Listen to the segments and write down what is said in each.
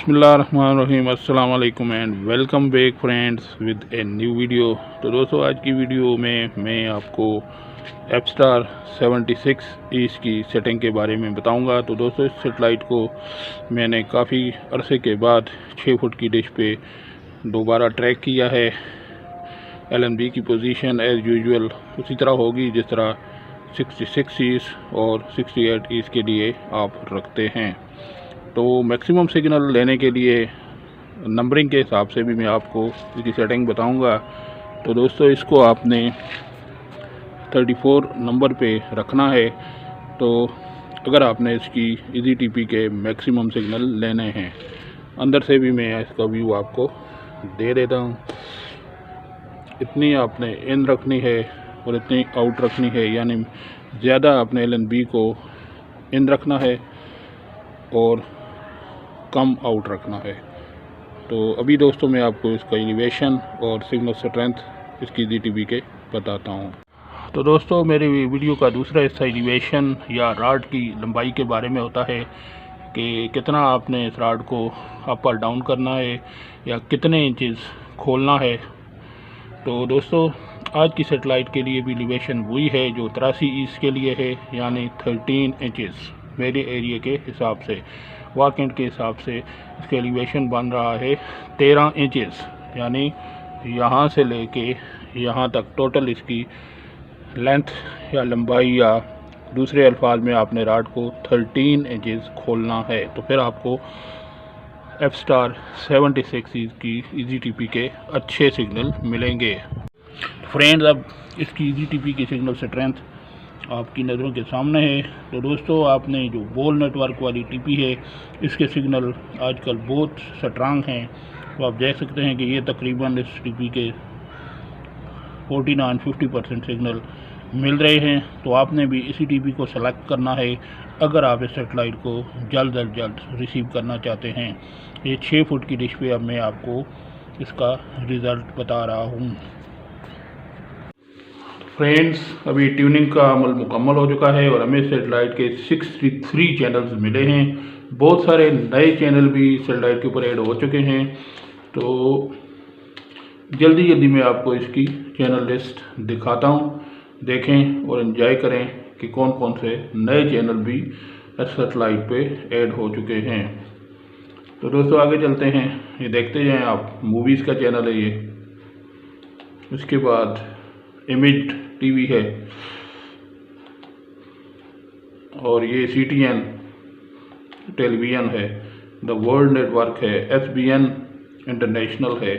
बिस्मिल्लाहिर्रहमानिर्रहीम अस्सलाम वालेकुम and welcome back friends with a new video. तो दोस्तों आज की वीडियो में मैं आपको एफस्टार 76 ईच की सेटिंग के बारे में बताऊंगा। तो दोस्तों इस सेटेलाइट को मैंने काफ़ी अरसे के बाद 6 फुट की डिश पे दोबारा ट्रैक किया है। LNB की पोजीशन एज़ यूजुअल उसी तरह होगी जिस तरह 66 ईच और 68 ईच के लिए आप रखते हैं। तो मैक्सिमम सिग्नल लेने के लिए नंबरिंग के हिसाब से भी मैं आपको इसकी सेटिंग बताऊंगा। तो दोस्तों इसको आपने 34 नंबर पे रखना है। तो अगर आपने इसकी EZTP के मैक्सिमम सिग्नल लेने हैं, अंदर से भी मैं इसका व्यू आपको दे देता हूँ। इतनी आपने इन रखनी है और इतनी आउट रखनी है, यानी ज़्यादा आपने LNB को इन रखना है और कम आउट रखना है। तो अभी दोस्तों मैं आपको इसका एलिवेशन और सिग्नल स्ट्रेंथ इसकी EZTP के बताता हूँ। तो दोस्तों मेरे वीडियो का दूसरा हिस्सा एलिवेशन या राड की लंबाई के बारे में होता है कि कितना आपने इस राड को अप और डाउन करना है या कितने इंचेस खोलना है। तो दोस्तों आज की सेटेलाइट के लिए भी एलिवेशन वही है जो 83 ईच के लिए है, यानी 13 इंचेस मेरे एरिया के हिसाब से, वाकेंट के हिसाब से इसका एलिवेशन बन रहा है 13 इंचेस, यानी यहाँ से लेके यहाँ तक टोटल इसकी लेंथ या लंबाई, या दूसरे अल्फाज में आपने राड को 13 इंचेस खोलना है। तो फिर आपको एफस्टार 76 की EZTP के अच्छे सिग्नल मिलेंगे। फ्रेंड्स अब इसकी EZTP की सिग्नल स्ट्रेंथ आपकी नज़रों के सामने है। तो दोस्तों आपने जो बोल नेटवर्क वाली TP है इसके सिग्नल आजकल बहुत स्ट्रांग हैं। तो आप देख सकते हैं कि ये तकरीबन इस TP के 49-50% सिग्नल मिल रहे हैं। तो आपने भी इसी TP को सेलेक्ट करना है अगर आप इस सेटेलाइट को जल्द अज जल्द रिसीव करना चाहते हैं। ये 6 फुट की डिश पे अब मैं आपको इसका रिज़ल्ट बता रहा हूँ। फ्रेंड्स अभी ट्यूनिंग का अमल मुकम्मल हो चुका है और हमें सेटेलाइट के 63 चैनल्स मिले हैं। बहुत सारे नए चैनल भी सेटेलाइट के ऊपर ऐड हो चुके हैं। तो जल्दी मैं आपको इसकी चैनल लिस्ट दिखाता हूं, देखें और एंजॉय करें कि कौन कौन से नए चैनल भी इस सेटेलाइट पे ऐड हो चुके हैं। तो दोस्तों आगे चलते हैं, ये देखते जाएं आप। मूवीज़ का चैनल है ये, उसके बाद इमेज TV है और ये CTN टेलीविज़न है, द वर्ल्ड नेटवर्क है, SBN इंटरनेशनल है।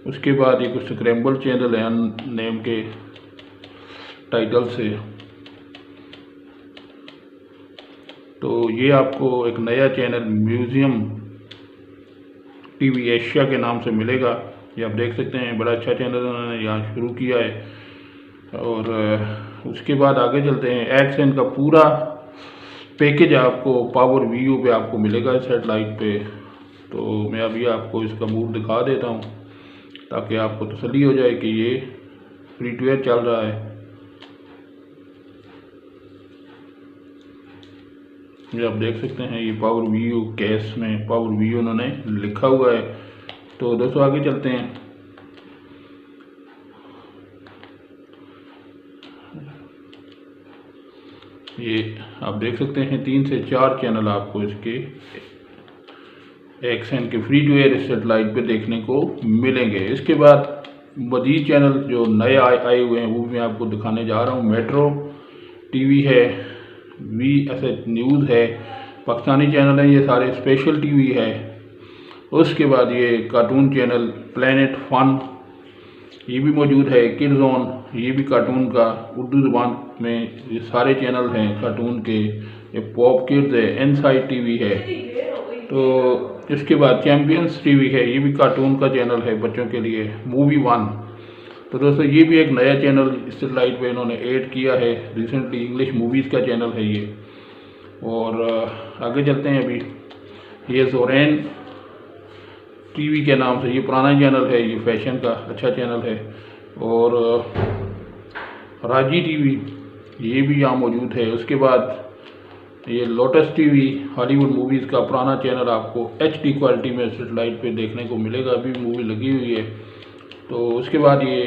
उसके बाद ये कुछ स्क्रैम्बल चैनल है नेम के टाइटल से। तो ये आपको एक नया चैनल म्यूज़ियम TV एशिया के नाम से मिलेगा। ये आप देख सकते हैं, बड़ा अच्छा चैनल उन्होंने यहाँ शुरू किया है। और उसके बाद आगे चलते हैं, XN का पूरा पैकेज आपको पावर VO पे आपको मिलेगा इस सेटेलाइट पे। तो मैं अभी आपको इसका मूड दिखा देता हूँ ताकि आपको तसल्ली हो जाए कि ये फ्री टू एयर चल रहा है। ये आप देख सकते हैं, ये पावर VO कैश में पावर VO उन्होंने लिखा हुआ है। तो दोस्तों आगे चलते हैं। ये आप देख सकते हैं 3 से 4 चैनल आपको इसके XN के फ्री टू एयर सेटेलाइट पे देखने को मिलेंगे। इसके बाद मजीद चैनल जो नए आए हुए हैं वो मैं आपको दिखाने जा रहा हूँ। मेट्रो TV है, VSH न्यूज़ है, पाकिस्तानी चैनल है ये सारे, स्पेशल TV है। उसके बाद ये कार्टून चैनल प्लेनेट फन ये भी मौजूद है, किड जोन ये भी कार्टून का उर्दू ज़ुबान में ये सारे चैनल हैं कार्टून के। ये पॉप किड्स है, इनसाइड TV है। तो इसके बाद चैम्पियंस TV है, ये भी कार्टून का चैनल है बच्चों के लिए, मूवी 1। तो दोस्तों ये भी एक नया चैनल इस सेटेलाइट पे इन्होंने ऐड किया है रिसेंटली, इंग्लिश मूवीज़ का चैनल है ये। और आगे चलते हैं अभी, ये जोरेन TV के नाम से, ये पुराना चैनल है, ये फैशन का अच्छा चैनल है। और राजी TV ये भी यहाँ मौजूद है। उसके बाद ये लोटस टीवी हॉलीवुड मूवीज़ का पुराना चैनल आपको HD क्वालिटी में सेटेलाइट पे देखने को मिलेगा, अभी मूवी लगी हुई है। तो उसके बाद ये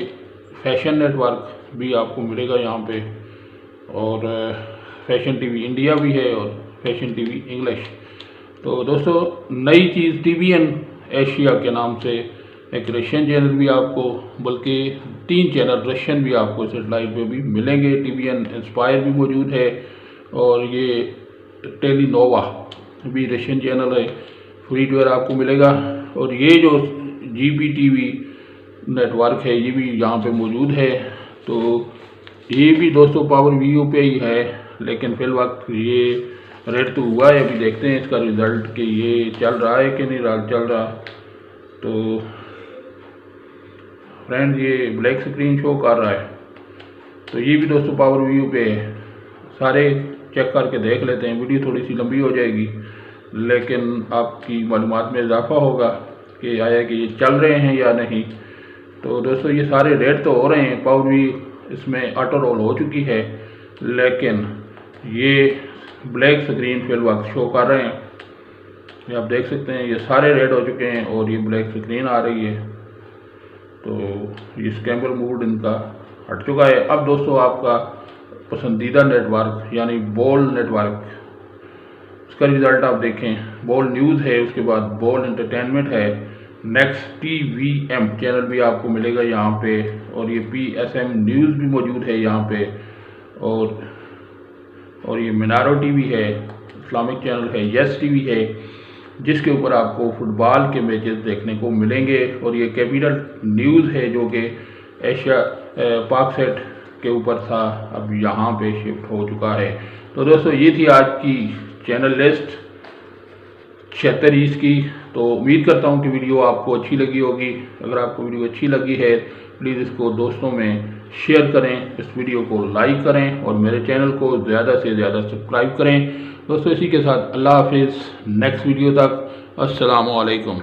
फैशन नेटवर्क भी आपको मिलेगा यहाँ पे, और फैशन टीवी इंडिया भी है और फैशन टीवी इंग्लिश। तो दोस्तों नई चीज़ TVN एशिया के नाम से एक रशियन चैनल भी आपको, बल्कि 3 चैनल रशियन भी आपको सेटेलाइट पे भी मिलेंगे। TVN इंस्पायर भी मौजूद है और ये टेलीनोवा भी रशियन चैनल है, फ्री टू एयर आपको मिलेगा। और ये जो GPTV नेटवर्क है ये भी यहाँ पे मौजूद है। तो ये भी दोस्तों पावर वीओ पे ही है, लेकिन फिल वक्त ये रेड तो हुआ है, अभी देखते हैं इसका रिज़ल्ट कि ये चल रहा है कि नहीं चल रहा। तो फ्रेंड्स ये ब्लैक स्क्रीन शो कर रहा है, तो ये भी दोस्तों पावर वीओ पे है। सारे चेक करके देख लेते हैं, वीडियो थोड़ी सी लंबी हो जाएगी लेकिन आपकी मालूमात में इजाफा होगा कि आया कि ये चल रहे हैं या नहीं। तो दोस्तों ये सारे रेड तो हो रहे हैं, पावर वीओ इसमें ऑटो रोल हो चुकी है, लेकिन ये ब्लैक स्क्रीन फिल वक्त शो कर रहे हैं। ये आप देख सकते हैं ये सारे रेड हो चुके हैं और ये ब्लैक स्क्रीन आ रही है। तो ये स्कैम्बर मूड इनका हट चुका है। अब दोस्तों आपका पसंदीदा नेटवर्क यानी बोल नेटवर्क, उसका रिज़ल्ट आप देखें। बोल न्यूज़ है, उसके बाद बोल एंटरटेनमेंट है, नेक्स्ट TVM चैनल भी आपको मिलेगा यहाँ पे, और ये PSM न्यूज़ भी मौजूद है यहाँ पे, और ये मिनारो टीवी है, इस्लामिक चैनल है, यस टीवी है, जिसके ऊपर आपको फुटबॉल के मैचेस देखने को मिलेंगे। और ये कैपिटल न्यूज़ है जो कि एशिया पाकसेट के ऊपर था, अब यहाँ पे शिफ्ट हो चुका है। तो दोस्तों ये थी आज की चैनल लिस्ट 76 की। तो उम्मीद करता हूँ कि वीडियो आपको अच्छी लगी होगी। अगर आपको वीडियो अच्छी लगी है प्लीज़ इसको दोस्तों में शेयर करें, इस वीडियो को लाइक करें और मेरे चैनल को ज़्यादा से ज़्यादा सब्सक्राइब करें। दोस्तों इसी के साथ अल्लाह हाफिज़, नेक्स्ट वीडियो तक अस्सलामु अलैकुम।